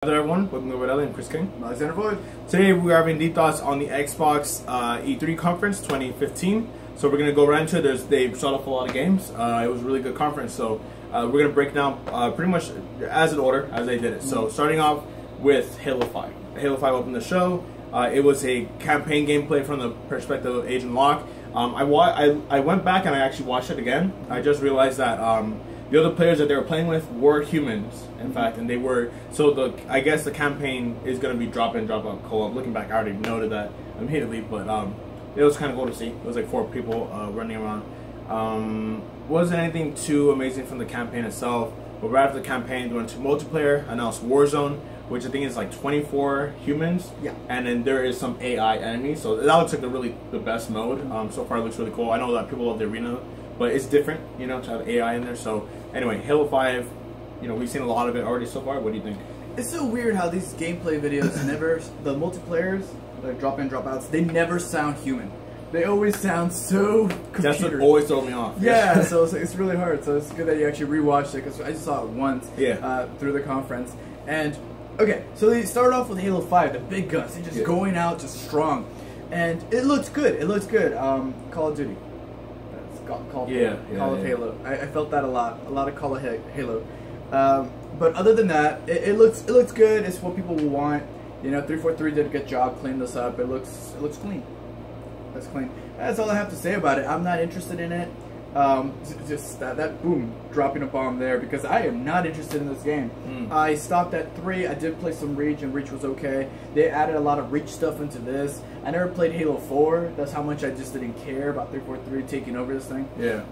Hello everyone, welcome to Red and Chris King. Alexander Void. Today we are having deep thoughts on the Xbox E3 conference 2015. So we're going to go right into it. They showed off a lot of games. It was a really good conference. So we're going to break down pretty much as an order as they did it. So starting off with Halo 5. Halo 5 opened the show. It was a campaign gameplay from the perspective of Agent Locke. I went back and I actually watched it again. I just realized that the other players that they were playing with were humans, in fact, and they were, so I guess the campaign is going to be drop-in, drop-out co-op. Looking back, I already noted that immediately, but it was kind of cool to see. It was like 4 people running around. Wasn't anything too amazing from the campaign itself, but right after the campaign, they went to multiplayer, announced Warzone, which I think is like 24 humans, yeah, and then there is some AI enemies, so that looks like the best mode. So far it looks really cool. I know that people love the arena, but it's different, you know, to have AI in there. So anyway, Halo 5, you know, we've seen a lot of it already so far. What do you think? It's so weird how these gameplay videos the multiplayers, like drop-in, drop-outs, they never sound human. They always sound so computer. That's what always throws me off. Yeah, so it's really hard. So it's good that you actually rewatched it, because I just saw it once through the conference. And, okay, so they started off with Halo 5, the big guns. They're just going out just strong. And it looks good. It looks good. Call of Duty. Call of Halo. I felt that a lot of Call of Halo. But other than that, it looks good. It's what people want. You know, 343 did a good job cleaning this up. It looks clean. That's clean. That's all I have to say about it. I'm not interested in it. Just that boom, dropping a bomb there, because I am not interested in this game. I stopped at 3. I did play some Reach, and Reach was okay. They added a lot of Reach stuff into this. I never played Halo 4. That's how much I just didn't care about 343 taking over this thing. Yeah,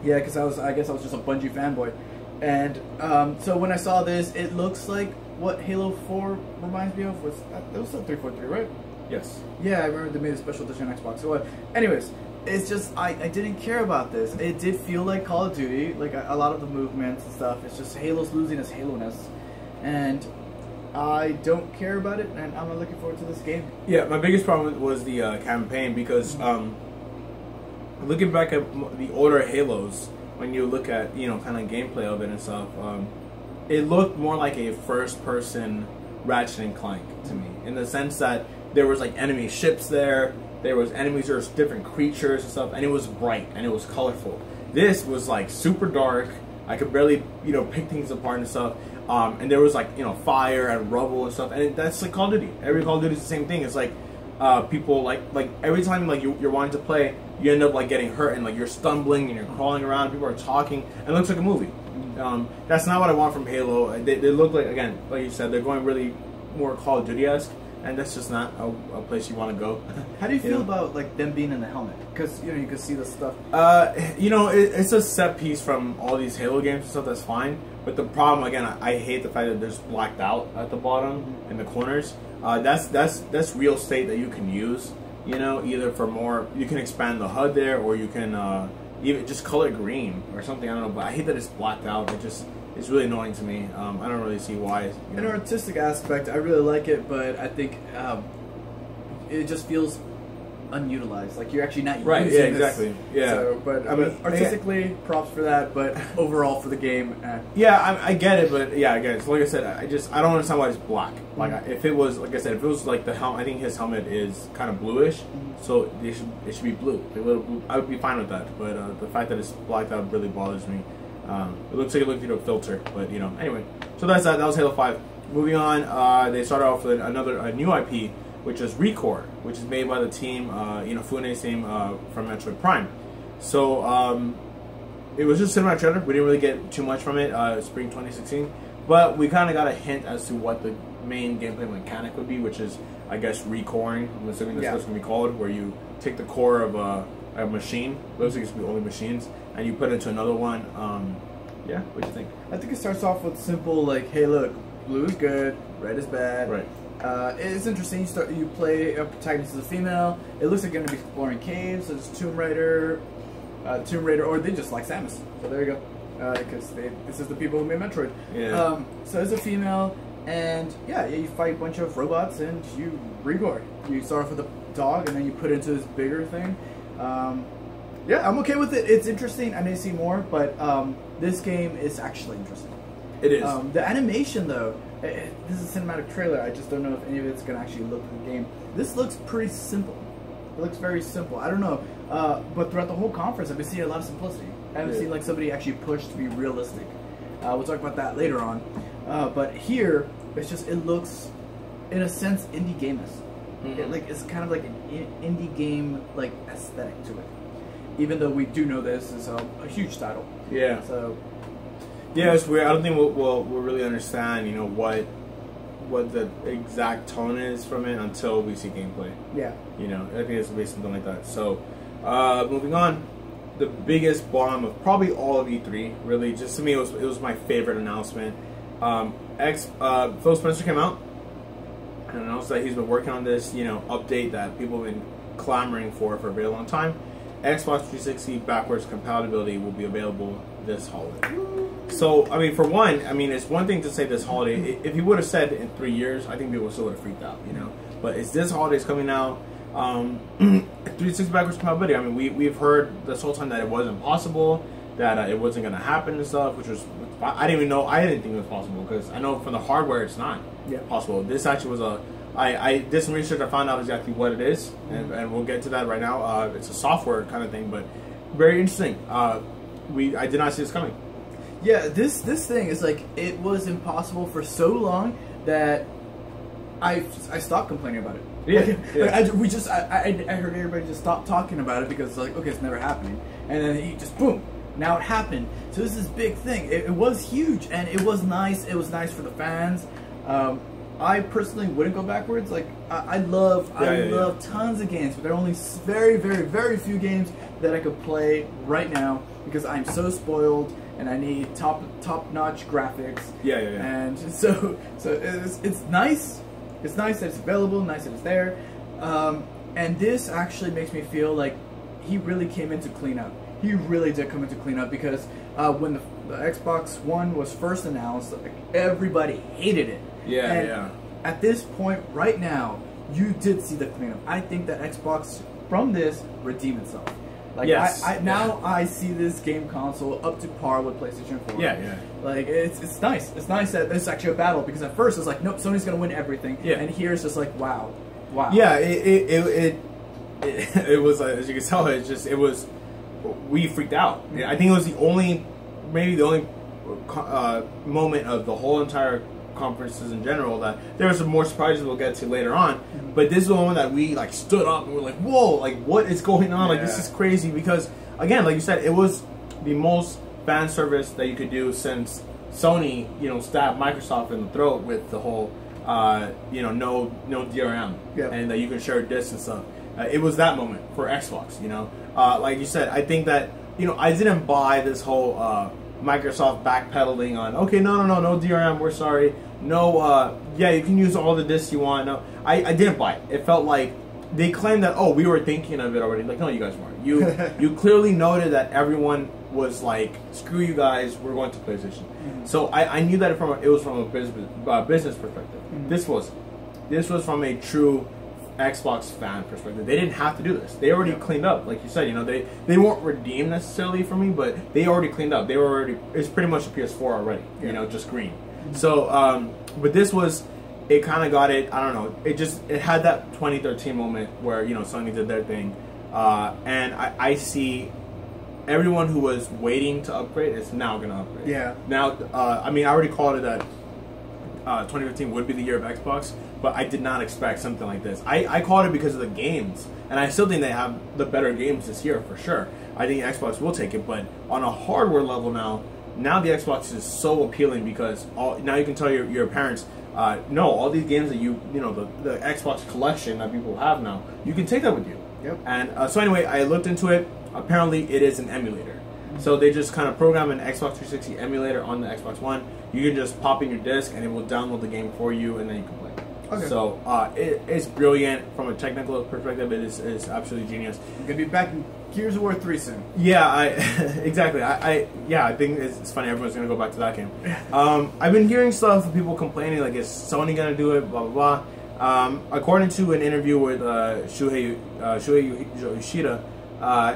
because I guess I was just a Bungie fanboy. And so when I saw this, it looks like what Halo 4 reminds me of. That was still 343, right? Yes. Yeah, I remember they made a special edition on Xbox. So anyways, it's just, I didn't care about this. It did feel like Call of Duty, like a lot of the movements and stuff. It's just Halo's losing its Halo-ness. And I don't care about it, and I'm not looking forward to this game. Yeah, my biggest problem was the campaign, because looking back at the older Halos, when you look at, you know, kind of gameplay of it and stuff, it looked more like a first-person Ratchet and Clank to me, in the sense that there was like enemy ships there. There was enemies, there was different creatures and stuff, and it was bright and it was colorful. This was like super dark. I could barely, you know, pick things apart and stuff. And there was like, you know, fire and rubble and stuff. And that's like Call of Duty. Every Call of Duty is the same thing. It's like people like every time like you're wanting to play, you end up like getting hurt and like you're stumbling and you're crawling around. People are talking. And it looks like a movie. That's not what I want from Halo. They look like, again, like you said, they're going really more Call of Duty-esque. And that's just not a place you want to go. How do you feel about like them being in the helmet? Because, you know, you can see the stuff. You know, it's a set piece from all these Halo games and stuff. That's fine. But the problem, again, I hate the fact that there's blacked out at the bottom in the corners. That's real estate that you can use. You know, either for more, you can expand the HUD there, or you can even just color it green or something. I don't know. But I hate that it's blacked out. It's really annoying to me. I don't really see why. In an artistic aspect, I really like it, but I think it just feels unutilized. Like you're actually not using yeah, exactly. This. Yeah. So, but I mean, artistically, props for that. But overall, for the game, yeah, I get it. But yeah, again, so like I said, I don't understand why it's black. Like if it was, like I said, if it was like the helmet, I think his helmet is kind of bluish, so it should be blue. A little blue. I would be fine with that. But the fact that it's blacked out really bothers me. It looks like it looked through a filter, but you know. Anyway, so that's that. That was Halo 5. Moving on, they started off with a new IP, which is ReCore, which is made by the team, you know, Fune's team from Metroid Prime. So it was just a cinematic trailer. We didn't really get too much from it. Spring 2016, but we kind of got a hint as to what the main gameplay mechanic would be, which is, I guess, recoring. I'm assuming that's what it's gonna be called, where you take the core of a machine. Those are going to be only machines, and you put it into another one. Yeah, what do you think? I think it starts off with simple, like, hey, look, blue is good, red is bad. Right. It's interesting. You play a protagonist as a female. It looks like you're going to be exploring caves. There's Tomb Raider, or they just like Samus. So there you go. Because this is the people who made Metroid. Yeah. So it's a female, and yeah, you fight a bunch of robots, and you recore. You start off with a dog, and then you put it into this bigger thing. Yeah, I'm okay with it. It's interesting. I need to see more, but this game is actually interesting. It is. The animation, though, This is a cinematic trailer. I just don't know if any of it's gonna actually look like the game. This looks pretty simple. It looks very simple. I don't know, but throughout the whole conference, I've been seeing a lot of simplicity. I haven't seen like somebody actually push to be realistic. We'll talk about that later on. But here, it's just, it looks, in a sense, indie game-ish. It's kind of like an indie game like aesthetic to it. Even though we do know this is a huge title. Yeah. So. Yeah, it's weird. I don't think we'll really understand, you know, what the exact tone is from it until we see gameplay. Yeah. You know, I think it's basically something like that. So, moving on. The biggest bomb of probably all of E3, really, just to me, it was my favorite announcement. Phil Spencer came out and announced that he's been working on this, you know, update that people have been clamoring for a very long time. Xbox 360 backwards compatibility will be available this holiday. So, I mean, for one, I mean, it's one thing to say this holiday. If he would have said in 3 years, I think people still would have freaked out, you know. But it's this holiday is coming out. 360 backwards compatibility. I mean, we've heard this whole time that it wasn't possible, that it wasn't going to happen and stuff, which was, I didn't even know, I didn't think it was possible, because I know from the hardware it's not possible. This actually was I did some research, I found out exactly what it is, and we'll get to that right now. It's a software kind of thing, but very interesting. I did not see this coming. Yeah, this thing is like, it was impossible for so long that I stopped complaining about it. Yeah, I heard everybody just stop talking about it because it's like, okay, it's never happening, and then he just boom, now it happened. So this is this big thing. It was huge, and it was nice. It was nice for the fans. I personally wouldn't go backwards. Like I love tons of games, but there are only very, very, very few games that I could play right now because I'm so spoiled and I need top-notch graphics. Yeah. And so it's nice. It's nice that it's available, nice that it's there, and this actually makes me feel like he really came in to clean up. He really did come in to clean up, because when the Xbox One was first announced, like, everybody hated it. Yeah. At this point, right now, you did see the cleanup. I think that Xbox, from this, redeemed itself. Like, yes. Now I see this game console up to par with PlayStation 4. Yeah. Like, it's nice. It's nice that it's actually a battle, because at first it's like, nope, Sony's gonna win everything. Yeah. And here it's just like, wow. Yeah, it was, as you can tell, we freaked out. I think it was maybe the only moment of the whole entire conferences in general that there were some more surprises we'll get to later on, but this is the one that we like stood up and we're like, whoa, like what is going on? Like, this is crazy, because again, like you said, it was the most fan service that you could do since Sony, you know, stabbed Microsoft in the throat with the whole you know, no DRM, and that you can share discs and stuff. It was that moment for Xbox, you know. Like you said, I think that, you know, I didn't buy this whole Microsoft backpedaling on, okay, no DRM, we're sorry, no, yeah, you can use all the discs you want. No, I didn't buy it. It felt like they claimed that, oh, we were thinking of it already. Like, no, you guys weren't. You clearly noted that everyone was like, screw you guys, we're going to PlayStation. So I knew that it was from a business perspective. This was from a true Xbox fan perspective. They didn't have to do this. They already cleaned up, like you said. You know, they weren't redeemed necessarily for me, but they already cleaned up. It's pretty much a PS4 already. You know, just green. So, but this was, it kind of got it. I don't know. It had that 2013 moment where, you know, Sony did their thing, and I see everyone who was waiting to upgrade is now gonna upgrade. Yeah. Now, I mean, I already called it that 2015 would be the year of Xbox, but I did not expect something like this. I called it because of the games, and I still think they have the better games this year for sure. I think Xbox will take it, but on a hardware level now the Xbox is so appealing, because now you can tell your parents, no, all these games that you know, the Xbox collection that people have now, you can take that with you. Yep. And so anyway, I looked into it. Apparently, it is an emulator. So they just kind of program an Xbox 360 emulator on the Xbox One. You can just pop in your disc and it will download the game for you, and then you can play. Okay. So it's brilliant from a technical perspective. It is absolutely genius. You're gonna be back in Gears of War 3 soon. Yeah, exactly. I think it's funny. Everyone's gonna go back to that game. I've been hearing stuff of people complaining like, is Sony gonna do it? Blah blah blah. According to an interview with Shuhei Yoshida.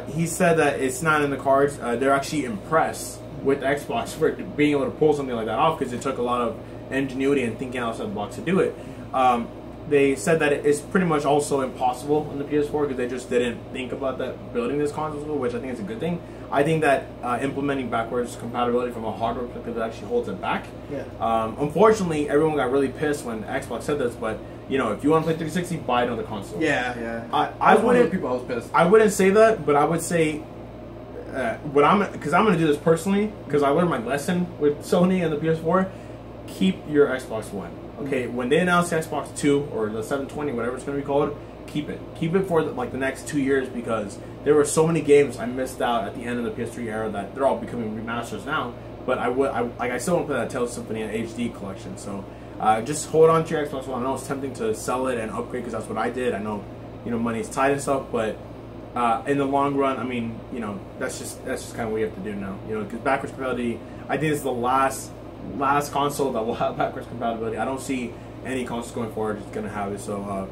He said that it's not in the cards. They're actually impressed with Xbox for being able to pull something like that off, because it took a lot of ingenuity and thinking outside the box to do it. They said that it's pretty much also impossible on the PS4 because they just didn't think about that building this console, which I think is a good thing. I think that implementing backwards compatibility from a hardware perspective actually holds it back. Yeah. Unfortunately, everyone got really pissed when Xbox said this, but if you want to play 360, buy another console. Yeah. I wouldn't. People, I was pissed. I wouldn't say that, but I would say because I'm going to do this personally because I learned my lesson with Sony and the PS4. Keep your Xbox One. Okay, when they announce the Xbox 2 or the 720, whatever it's going to be called, keep it. Keep it for the next 2 years because there were so many games I missed out at the end of the PS3 era that they're all becoming remasters now. But I still want to play that Tales Symphony HD collection. So just hold on to your Xbox One. I know it's tempting to sell it and upgrade because that's what I did. I know money's tight and stuff, but in the long run, I mean that's just kind of what you have to do now. Because backwards compatibility, I think is the last console that will have backwards compatibility. I don't see any consoles going forward that's going to have it, so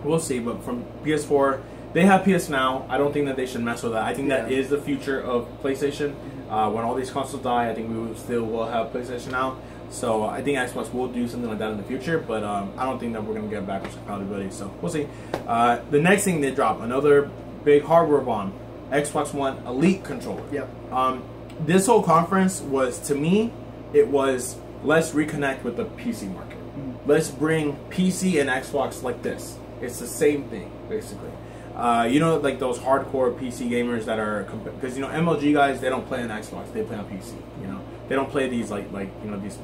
we'll see. But from PS4, they have PS Now. I don't think that they should mess with that. I think that is the future of PlayStation. When all these consoles die, I think we still will have PlayStation Now. So I think Xbox will do something like that in the future, but I don't think that we're going to get backwards compatibility. So we'll see. The next thing they drop, another big hardware bomb, Xbox One Elite controller. Yep. This whole conference was, to me, it was let's reconnect with the PC market. Let's bring PC and Xbox like this. It's the same thing, basically. Like those hardcore PC gamers that are, because MLG guys, they don't play on Xbox, they play on PC. They don't play these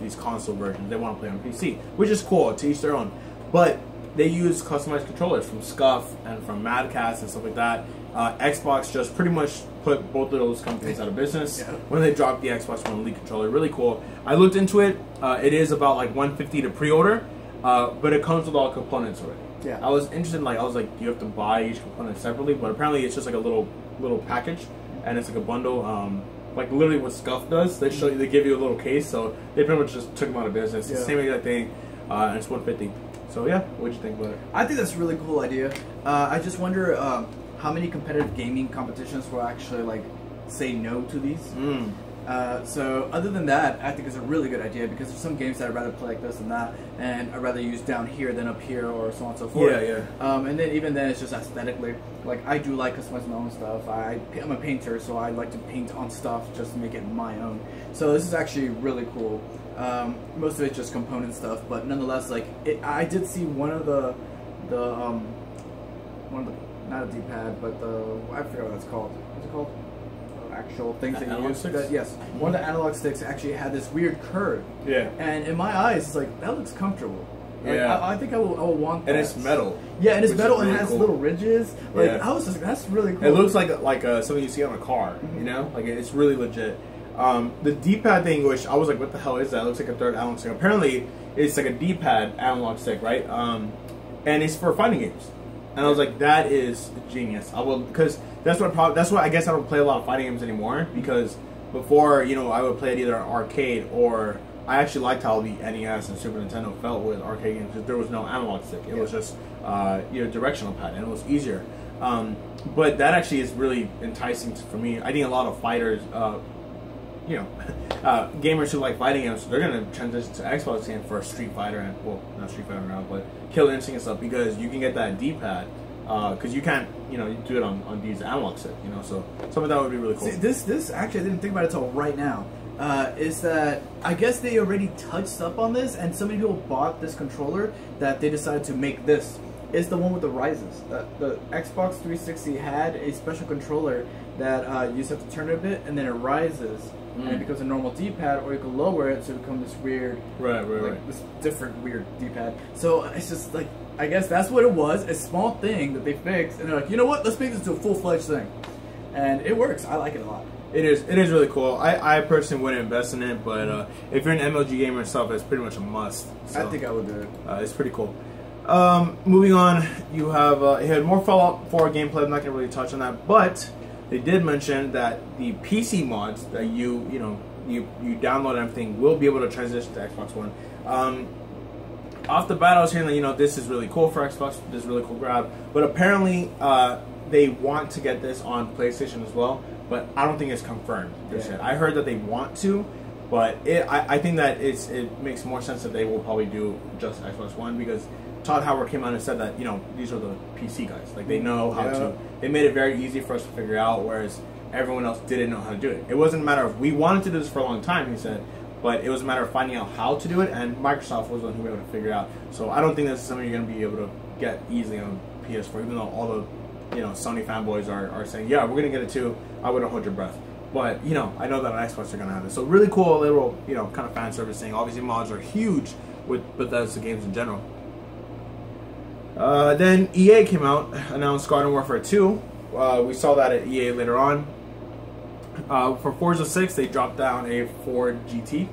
these console versions. They want to play on PC, which is cool. To each their own. But they use customized controllers from Scuf and from Madcast and stuff like that. Xbox just pretty much put both of those companies out of business when they dropped the Xbox One Elite controller. Really cool. I looked into it. It is about like $150 to pre-order, but it comes with all components already. Yeah. I was interested in I was like, you have to buy each component separately, but apparently it's just like a little package, and it's like a bundle. Like literally what Scuf does, they give you a little case, so they pretty much just took them out of business. It's the same exact thing, and it's $150. So yeah, what'd you think about it? I think that's a really cool idea. I just wonder how many competitive gaming competitions will actually say no to these. So other than that, I think it's a really good idea because there's some games that I'd rather play like this and that, and I'd rather use down here than up here or so on and so forth. And then even then, it's just aesthetically. I do like customizing my own stuff. I'm a painter, so I like to paint on stuff just to make it my own. So this is actually really cool. Most of it's just component stuff, but nonetheless, I did see one of the not a D-pad, but I forget what it's called. What's it called? Actual things that you use. Yes, one of the analog sticks actually had this weird curve. Yeah. And in my eyes, it's like that looks comfortable. I think I will want that. And it's metal. Yeah, and it's metal and it has little ridges. I was just that's really cool. It looks like something you see on a car. It's really legit. The D-pad thing, which I was like, what the hell is that? It looks like a third analog stick. Apparently, it's like a D-pad analog stick, right? And it's for fighting games. And I was like, that is genius. Because that's what I guess I don't play a lot of fighting games anymore. Because before, I would play it either on arcade or I actually liked how the NES and Super Nintendo felt with arcade games because there was no analog stick. It was just directional pad, and it was easier. But that actually is really enticing for me. I think a lot of fighters, gamers who like fighting games, they're gonna transition to Xbox game for Street Fighter and not Street Fighter now, but Killer Instinct and stuff because you can get that D-pad. Because you can't, you do it on these analog stick, so some of that would be really cool. See, this actually, I didn't think about it until right now. Is that I guess they already touched up on this, and so many people bought this controller that they decided to make this. It's the one with the rises. The Xbox 360 had a special controller that you just have to turn it a bit, and then it rises, and it becomes a normal D-pad, or you can lower it so it becomes this weird, this different weird D-pad. So it's just I guess that's what it was, a small thing that they fixed, and they're like, you know what, let's make this into a full-fledged thing. And it works. I like it a lot. It is really cool. I personally wouldn't invest in it, but if you're an MLG gamer yourself, it's pretty much a must. So, I think I would do it. It's pretty cool. Moving on, you had more Fallout 4 gameplay. I'm not going to really touch on that, but they did mention that the PC mods that you download and everything will be able to transition to Xbox One. Off the bat, I was hearing that this is really cool for Xbox. This is a really cool grab, but apparently they want to get this on PlayStation as well. But I don't think it's confirmed. I heard that they want to, But I think that it makes more sense that they will probably do just Xbox One, because Todd Howard came out and said that, you know, these are the PC guys. Like, they know how to. They made it very easy for us to figure out, whereas everyone else didn't know how to do it. It wasn't a matter of, we wanted to do this for a long time, he said, but it was a matter of finding out how to do it, and Microsoft was the one who was able to figure it out. So I don't think this is something you're going to be able to get easily on PS4, even though all the, you know, Sony fanboys are saying, yeah, we're going to get it too. I wouldn't hold your breath. But, you know, I know that on Xbox they're going to have it. So really cool little, you know, kind of fan service thing. Obviously, mods are huge with Bethesda games in general. Then EA came out, announced Garden Warfare 2. We saw that at EA later on. For Forza 6, they dropped down a Ford GT,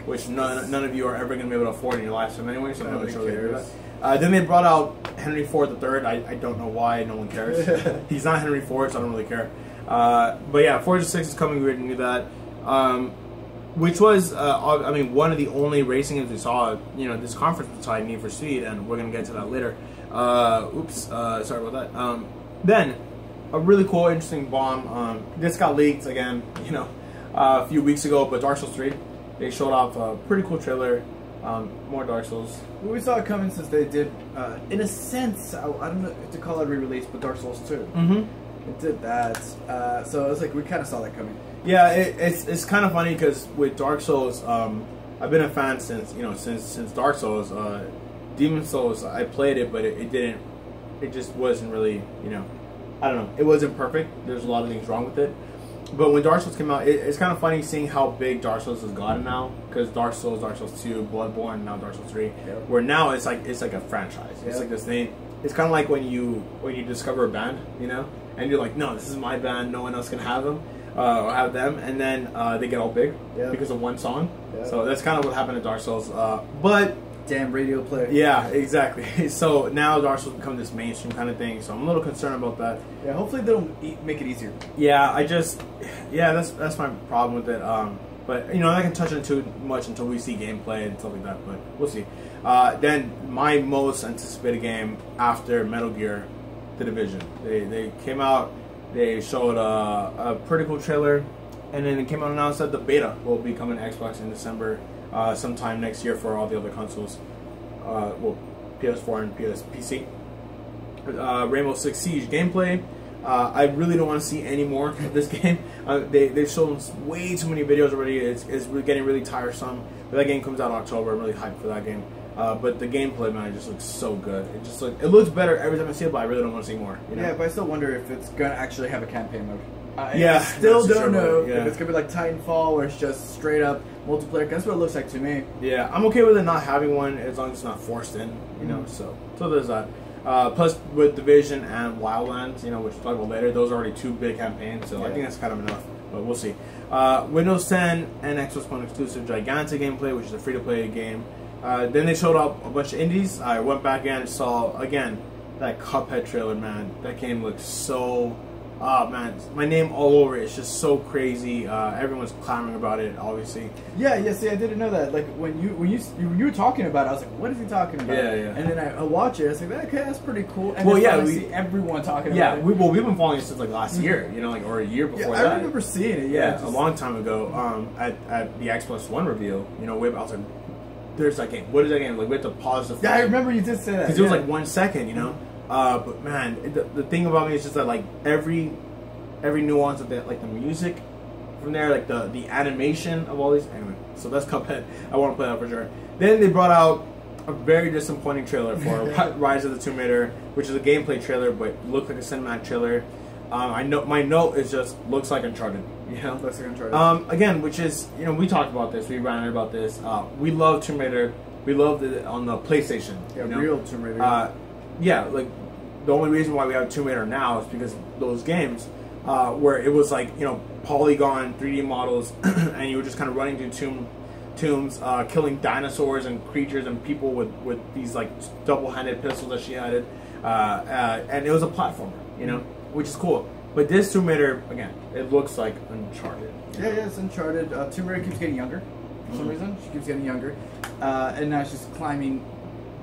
which none of you are ever going to be able to afford in your lifetime anyway, so I'm not sure they do that. Then they brought out Henry Ford III. I don't know why, no one cares. He's not Henry Ford, so I don't really care. But yeah, Forza 6 is coming. We already knew that. Which was, I mean, one of the only racing games we saw, you know, this conference beside Need for Speed, and we're going to get to that later. Sorry about that. Then, a really cool, interesting bomb. This got leaked again, you know, a few weeks ago, but Dark Souls 3, they showed off a pretty cool trailer. More Dark Souls. Well, we saw it coming since they did, in a sense, I don't know if to call it re-release, but Dark Souls 2. It did that. So it was like, we kind of saw that coming. Yeah, it's kind of funny because with Dark Souls, I've been a fan since, you know, since Dark Souls. Demon Souls, I played it, but it just wasn't really, you know, I don't know, it wasn't perfect. There's a lot of things wrong with it. But when Dark Souls came out, it's kind of funny seeing how big Dark Souls has gotten now, because Dark Souls 2, Bloodborne, now Dark Souls 3, where now it's like a franchise. It's like this thing. It's kind of like when you discover a band, you know, and you're like, no, this is my band, no one else can have them. Or have them, and then they get all big because of one song. So that's kind of what happened to Dark Souls. But damn radio play. Yeah, exactly. So now Dark Souls become this mainstream kind of thing. So I'm a little concerned about that. Yeah, hopefully they don't make it easier. Yeah, that's my problem with it. But you know, I can touch on too much until we see gameplay and stuff like that. But we'll see. Then my most anticipated game after Metal Gear, The Division. They came out. They showed a pretty cool trailer, and then it came out and announced that the beta will be coming to Xbox in December, sometime next year for all the other consoles, well, PS4 and PC. Rainbow Six Siege gameplay. I really don't want to see any more of this game. They've shown way too many videos already. It's getting really tiresome. But that game comes out in October. I'm really hyped for that game. But the gameplay, man, it just looks so good. It looks better every time I see it, but I really don't want to see more. You know? Yeah, but I still wonder if it's gonna actually have a campaign mode. I still don't know if it's gonna be like Titanfall, where it's just straight up multiplayer. That's what it looks like to me. Yeah, I'm okay with it not having one as long as it's not forced in. You know, so there's that. Plus, with Division and Wildlands, you know, which we'll talk about later, those are already two big campaigns. So I think that's kind of enough. But we'll see. Windows 10 and Xbox One exclusive Gigantic gameplay, which is a free-to-play game. Then they showed up a bunch of indies. I went back and saw, again, that Cuphead trailer, man. That game looks so... man, my name all over it. It's just so crazy. Everyone's clamoring about it, obviously. Yeah, see, I didn't know that. Like, when you were talking about it, I was like, what is he talking about? Yeah. And then I watch it, I was like, okay, that's pretty cool. And well, I see everyone talking about it. We've been following it since, like, last year, you know, like, or a year before that. I remember seeing it, Yeah, a long time ago, at the Xbox One reveal, you know, I was like, there's that game. What is that game? Like, we have to pause the... Yeah, I remember you did say that. Because it was like 1 second, you know? But man, the thing about me is just that, like, every nuance of that, like the music from there, like the animation of all these. Anyway, so that's Cuphead. I want to play that for sure. Then they brought out a very disappointing trailer for Rise of the Tomb Raider, which is a gameplay trailer, but looked like a cinematic trailer. I know my note is just looks like Uncharted. You know, looks like Uncharted. Again, which is, you know, we talked about this, we ranted about this. We love Tomb Raider. We loved it on the PlayStation. Yeah, you know? real Tomb Raider. Yeah, like the only reason why we have Tomb Raider now is because those games. Where it was like, you know, polygon 3D models, and you were just kind of running through tombs, killing dinosaurs and creatures and people with these like double-handed pistols that she had, and it was a platformer, you know, which is cool. But this Tomb Raider, again, it looks like Uncharted. Yeah, it's Uncharted. Tomb Raider keeps getting younger for some reason. She keeps getting younger, and now she's climbing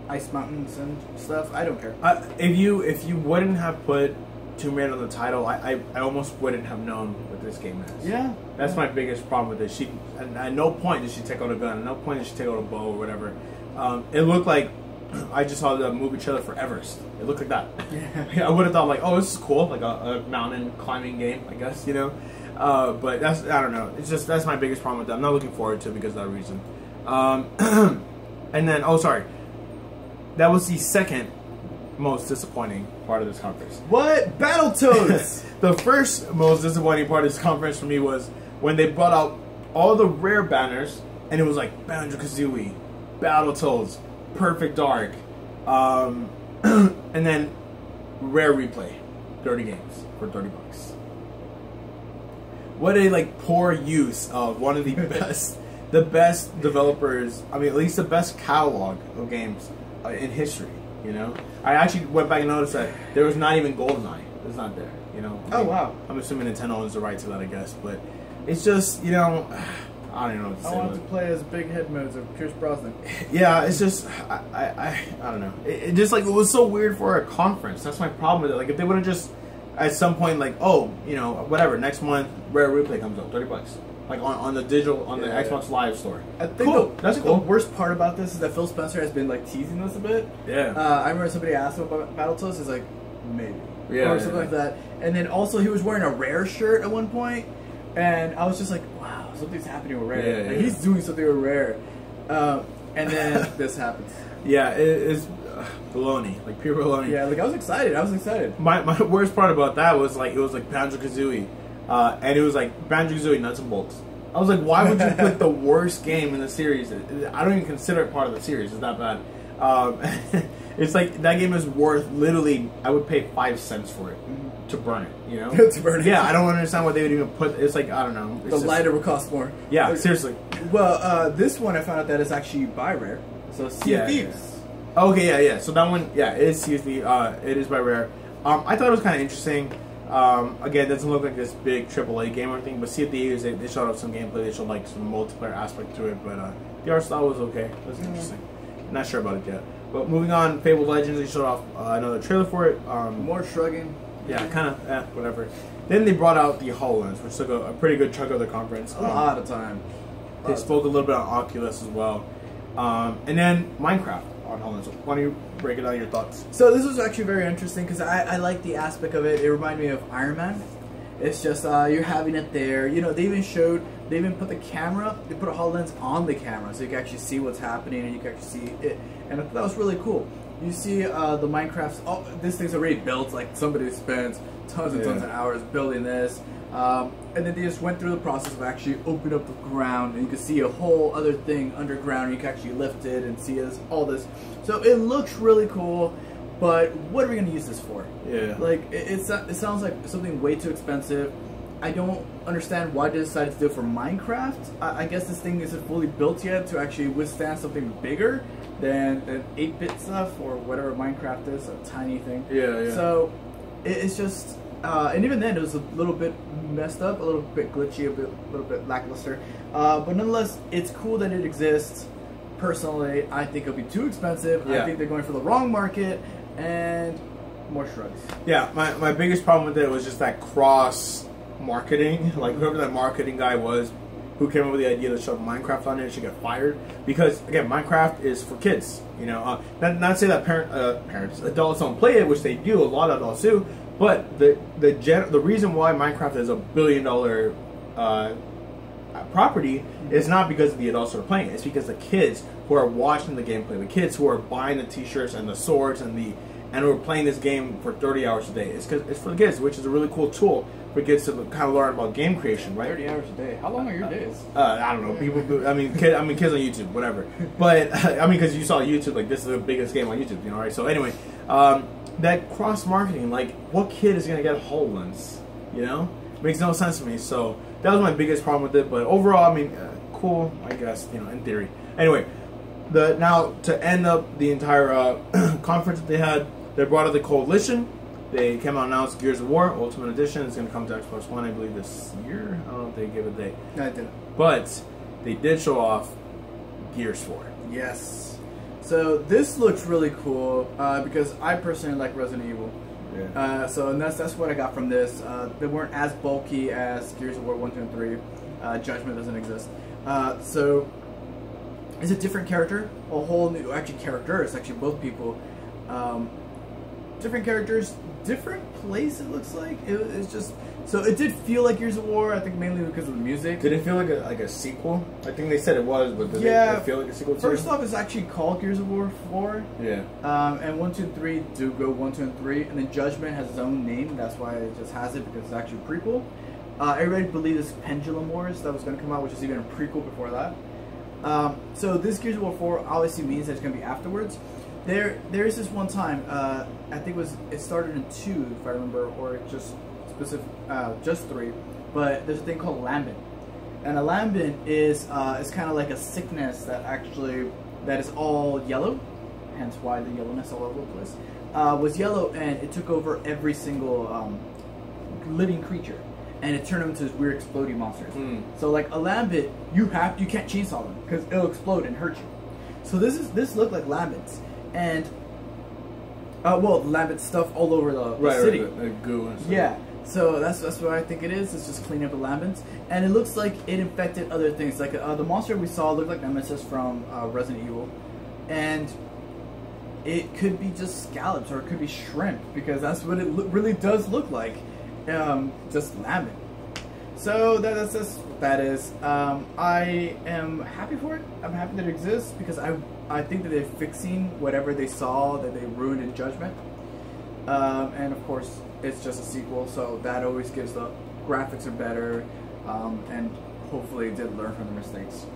ice mountains and stuff. I don't care. If you wouldn't have put Tomb Raider on the title, I almost wouldn't have known what this game is. Yeah. That's my biggest problem with it. At no point did she take out a gun. At no point did she take out a bow or whatever. It looked like I just saw the movie trailer for Everest. It looked like that. Yeah. I would have thought like, oh, this is cool, like a mountain climbing game, I guess, you know. But I don't know. It's just that's my biggest problem with that. I'm not looking forward to it because of that reason. And then, oh, sorry, that was the second most disappointing part of this conference. What? Battletoads! The first most disappointing part of this conference for me was when they brought out all the rare banners, and it was like Banjo-Kazooie, Battletoads, Perfect Dark, and then Rare Replay, 30 games for $30. What a like poor use of one of the best, the best developers. I mean, at least the best catalog of games in history. You know, I actually went back and noticed that there was not even GoldenEye. It's not there. You know. Oh wow. I'm assuming Nintendo owns the right to that, I guess, but it's just, you know, I don't even know what to say. I want to play as big head modes of Pierce Brosnan. Yeah, it's just I don't know. It just like it was so weird for a conference. That's my problem with it. Like if they would have just at some point like, oh, you know, whatever, next month Rare Replay comes out, $30. Like on the digital the Xbox Live store. I think cool. That's cool. The worst part about this is that Phil Spencer has been like teasing this a bit. Yeah. I remember somebody asked him about Battletoads. He's like, maybe. Yeah. Or something like that. And then also he was wearing a Rare shirt at one point, and I was just like, wow, something's happening with Rare. Like, he's doing something with Rare. And then this happens. Yeah, it's baloney, like pure baloney. Yeah, like I was excited. My worst part about that was like it was like Banjo-Kazooie. And it was like Banjo-Kazooie Nuts and Bolts. I was like, why would you pick the worst game in the series? I don't even consider it part of the series. It's that bad. It's like that game is worth literally. I would pay 5 cents for it to burn it. You know, to burn it. Yeah, I don't understand why they would even put. It's like I don't know. The lighter would cost more. Yeah, like, seriously. Well, this one I found out that it's actually by Rare. So Sea of Thieves. Yeah. Okay, yeah. So that one, yeah, it is Sea of Thieves. It is by Rare. I thought it was kind of interesting. Again, it doesn't look like this big AAA game or anything, but Sea of Thieves, they showed off some gameplay, they showed like some multiplayer aspect to it, but the art style was okay. It was interesting. Not sure about it yet. But moving on, Fable Legends, they showed off another trailer for it. More shrugging. Yeah, kind of, whatever. Then they brought out the HoloLens, which took a pretty good chunk of the conference. A lot of time. They spoke a little bit on Oculus as well. And then Minecraft on HoloLens. Why don't you break it down your thoughts? So this was actually very interesting because I like the aspect of it. It reminded me of Iron Man. It's just you're having it there. You know, they even put the camera, they put a HoloLens on the camera so you can actually see what's happening and you can actually see it. And I thought that was really cool. You see the Minecraft, oh, this thing's already built. Like somebody spent tons and tons of hours building this. And then they just went through the process of actually opening up the ground, and you can see a whole other thing underground, and you can actually lift it and see all this. So it looks really cool, but what are we going to use this for? Yeah. Like, it sounds like something way too expensive. I don't understand why they decided to do it for Minecraft. I guess this thing isn't fully built yet to actually withstand something bigger than 8-bit stuff or whatever Minecraft is, a tiny thing. Yeah. So it's just... and even then, it was a little bit messed up, a little bit glitchy, a little bit lackluster. But nonetheless, it's cool that it exists. Personally, I think it'll be too expensive. Yeah. I think they're going for the wrong market, and more shrugs. Yeah, my biggest problem with it was just that cross marketing. Like whoever that marketing guy was, who came up with the idea to shove Minecraft on it, should get fired. Because again, Minecraft is for kids. You know, not to say that adults don't play it, which they do. A lot of adults do. But the reason why Minecraft is $1 billion property is not because the adults are playing it. It's because the kids who are watching the gameplay, the kids who are buying the T-shirts and the swords and who are playing this game for 30 hours a day. It's for the kids, which is a really cool tool for kids to kind of learn about game creation, right? 30 hours a day. How long are your days? I don't know. People do. Kids on YouTube, whatever. But because you saw YouTube, like this is the biggest game on YouTube, you know, right? So anyway. That cross-marketing, like, what kid is going to get HoloLens, you know? Makes no sense to me, so that was my biggest problem with it, but overall, cool, I guess, you know, in theory. Anyway, now, to end up the entire conference that they had, they brought out the Coalition. They came out and announced Gears of War Ultimate Edition. It's going to come to Xbox One, I believe, this year. I don't know if they gave a date. No, I didn't. But they did show off Gears 4. Yes. So this looks really cool because I personally like Resident Evil. Yeah. So and that's what I got from this. They weren't as bulky as Gears of War 1, 2, and 3. Judgment doesn't exist. So it's a different character, a whole new character. It's actually both people. Different characters, different place. It looks like it's just. So it did feel like Gears of War. I think mainly because of the music. Did it feel like a sequel? I think they said it was, but did it feel like a sequel? First off, it's actually called Gears of War 4. Yeah. And 1, 2, and 3 do go 1, 2, and 3, and then Judgment has its own name. That's why it just has it, because it's actually a prequel. Everybody believed this Pendulum Wars that was going to come out, which is even a prequel before that. So this Gears of War 4 obviously means that it's going to be afterwards. There is this one time, I think it started in 2, if I remember, or just just 3. But there's a thing called lambent, and a lambent is kind of like a sickness that is all yellow, hence why the yellowness all over the place. Was yellow, and it took over every single living creature, and it turned them into these weird exploding monsters. So like a lambent, you can't chainsaw them because it'll explode and hurt you. So this looked like lambents, and well, lambent stuff all over the city. Right, the goo and stuff. Yeah. So that's what I think it is. It's just cleaning up the lambents, and it looks like it infected other things. Like the monster we saw looked like Nemesis from Resident Evil, and it could be just scallops or it could be shrimp, because that's what it really does look like, just lambent. So that's what that is. I am happy for it. I'm happy that it exists, because I think that they're fixing whatever they saw that they ruined in Judgment, and of course. It's just a sequel, so that always gives the graphics are better, and hopefully it did learn from the mistakes.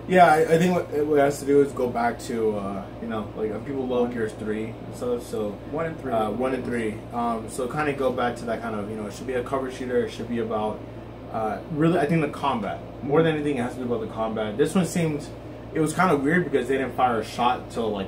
Yeah, I think what it has to do is go back to, like people love Gears 3 and stuff, so 1 and 3. 1 and 3. So kind of go back to that kind of, it should be a cover shooter. It should be about, really, I think the combat. More than anything, it has to be about the combat. This one seemed, it was kind of weird because they didn't fire a shot till like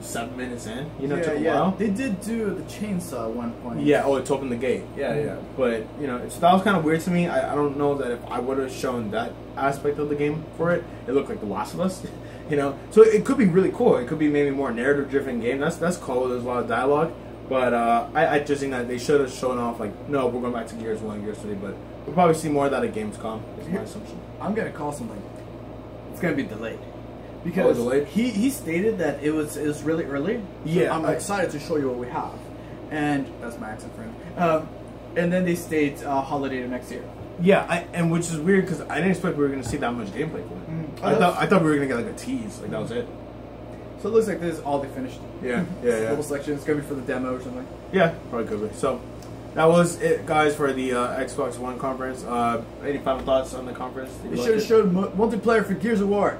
7 minutes in, it took a while. They did do the chainsaw at one point. Yeah, to open the gate. Yeah. But, that was kind of weird to me. I don't know that if I would have shown that aspect of the game for it, it looked like The Last of Us, So it could be really cool. It could be maybe more narrative-driven game. That's cool. There's a lot of dialogue. But I just think that they should have shown off, like, no, we're going back to Gears 1 and Gears 3, but we'll probably see more of that at Gamescom, is my assumption. I'm going to call something. It's going to be delayed. Because he stated that it was really early. So I'm excited to show you what we have, and that's my accent friend. And then they state holiday of next year. Yeah, and which is weird because I didn't expect we were going to see that much gameplay for it. I thought we were going to get like a tease, like that was it. So it looks like this is all they finished. Yeah. Double selection. It's going to be for the demo or something. Yeah, probably could be. So that was it, guys, for the Xbox One conference. Any final thoughts on the conference? They should have showed multiplayer for Gears of War.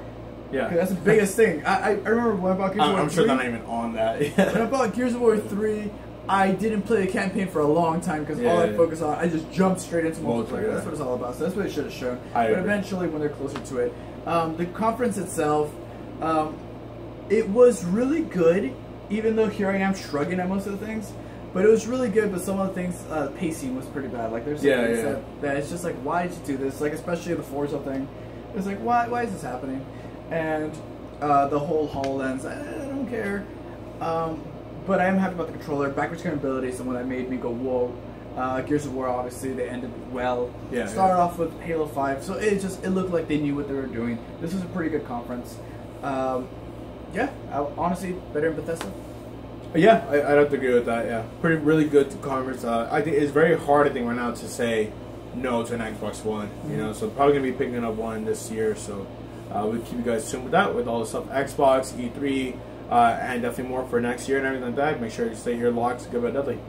Yeah, that's the biggest thing. I remember when I bought Gears of War 3. I'm sure they're not even on that. When I bought Gears of War 3, I didn't play the campaign for a long time because all I focused on, I just jumped straight into multiplayer. That's what it's all about. So that's what they should have shown. But eventually, when they're closer to it, the conference itself, it was really good. Even though here I am shrugging at most of the things, but it was really good. But some of the things, pacing was pretty bad. Like there's some things that it's just like, why did you do this? Like especially the Forza thing. It's like, why is this happening? And the whole HoloLens, I don't care. But I am happy about the controller. Backwards compatibility is something that made me go, whoa. Gears of War, obviously, they ended well. Started off with Halo 5, so it looked like they knew what they were doing. This was a pretty good conference. Honestly, better than Bethesda. Yeah, I'd have to agree with that, yeah. Really good conference. I think it's very hard, I think, right now to say no to an Xbox One, so probably going to be picking up one this year, so... we'll keep you guys tuned with that, with all the stuff Xbox, E3, and definitely more for next year and everything like that. Make sure you stay here locked. Goodbye, Dudley.